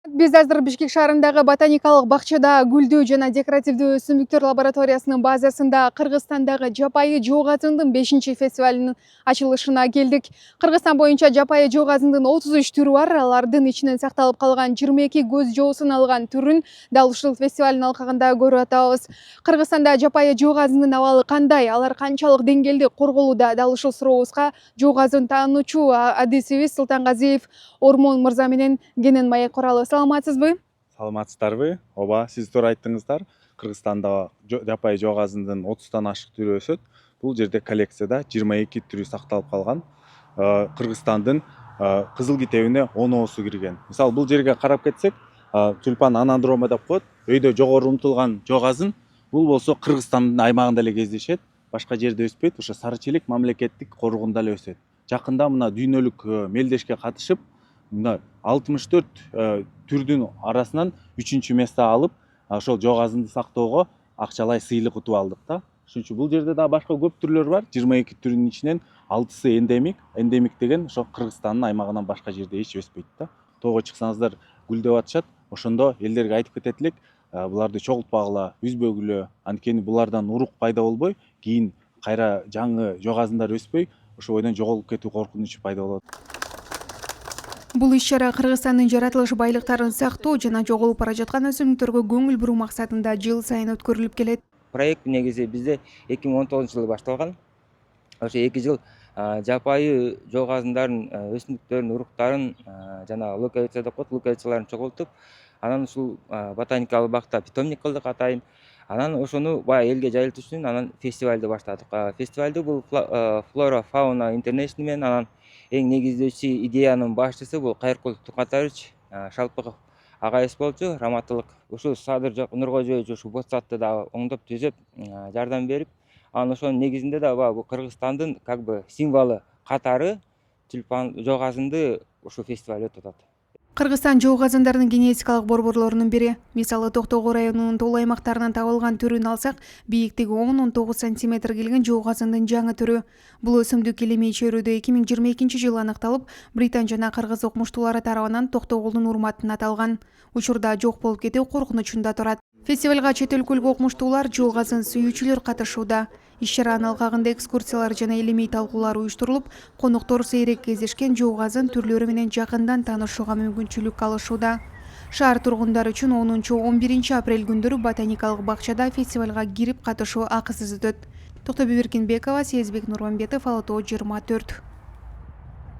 Биз азыр Бишкек шаарындагы ботаникалык бакчада гүлдүү жана декоративдүү өсүмдүктөр лабораториясынын базасында Кыргызстандагы жапайы жок азындын 5 фестивалынын ачылышына келдик. Кыргызстан боюнча жапайы жок азындын 33 түрү бар. Алардын ичинен сакталып калган 22 көз жоосун алган түрүн дал ушул фестивалдын алкагында көрүп атабыз. Кыргызстанда жапайы жок азындын абалы кандай? Алар канчалык деңгээлде корголууда? Дал ушул сурообузга жок азын таануучу адисибиз Султангазиев Ормон мырза менен кенен маек куралы. Саламатсызбы? Саламатсыздарбы? Ооба, сиз туура айттыңыздар. Кыргызстанда жапайы жок азындын 30тан ашык түрү өсөт. Бул жерде коллекцияда 22 түрү сакталып калган. Кыргызстандын кызыл китебине 10 кирген. Мисалы бул жерге карап кетсек, тюльпан анандрома деп коет. Өйдө жогору умтулган жок азын. Бул болсо Кыргызстандын аймагында эле кездешет. Башка жерде өспөйт. Ошо Сарычелек мамлекеттик коргондо эле өсөт. Жакында мына дүйнөлүк мелдешке катышып, мына 64 түрдүн арасынан 3-чү место алып, ошол жок азынды сактоого акчалай сыйлык утуп алдык да. Ошон үчүн бул жерде да башка көп түрлөр бар. 22 түрүнүн ичинен 6сы эндемик. Эндемик деген ошо Кыргызстандын аймагынан башка жерде эч өспөйт да. Тоого чыксаңыздар гүлдөп атышат. Ошондо элдерге айтып кетет элек, буларды чогултпагыла, үзбөгүлө. Анткени булардан урук пайда болбой, кийин кайра жаңы жок азындар өспөй, ошо бойдон жоголуп кетүү коркунучу пайда болот. Бул иш-чара Кыргызстандын жаратылыш байлыктарын сактоо жана жоголуп бара жаткан өсүмдүктөргө көңүл буруу максатында жыл сайын өткөрүлүп келет. Проект негизи бизде 2019-жылы башталган. Ошо 2 жыл жапайы жок азындардын өсүмдүктөрдүн уруктарын жана луковица деп коет, луковицаларын чогултуп, анан ушул ботаникалык бакта питомник кылдык атайын. Анан ошону баягы элге жайылтыш үчүн анан фестивалды баштадык. Фестивалды бул Flora Fauna International менен анан эң негиздөөчү идеянын башчысы бул Кайыркул Тукатаевич Шалпыков агайыбыз болчу, раматтылык. Ушул Садыр Нуркожоевич ушул ботсатты дагы оңдоп түзөп жардам берип, анан ошонун негизинде да бул Кыргызстандын символу катары тюльпан жок азынды ушул фестиваль өтүп атат. Кыргызстан жок азындарынын генетикалык борборлорунун бири. Мисалы Токтогул районунун тол аймактарынан табылган түрүн алсак, бийиктиги 10-19 сантиметр келген жок азындын жаңы түрү. Бул өсүмдүк Илемей чөйрөдө 2022-жылы аныкталып, Британ жана кыргыз окумуштуулары тарабынан Токтогулдун урматына аталган. Учурда жок болуп кетүү коркунучунда турат. Фестивалга чет өлкөлүк окумуштуулар, жок азын сүйүүчүлөр катышууда. Иш-чаранын алкагында экскурсиялар жана илимий талкуулар уюштурулуп, конуктор сейрек кездешкен жок азын түрлөрү менен жакындан таанышууга мүмкүнчүлүк алышууда. Шаар тургундары үчүн 10-11 апрель күндөрү ботаникалык бакчада фестивалга кирип катышуу акысыз өтөт. Токтобек Эркинбекова, Сезбек Нурмамбетов, Ала Тоо 24.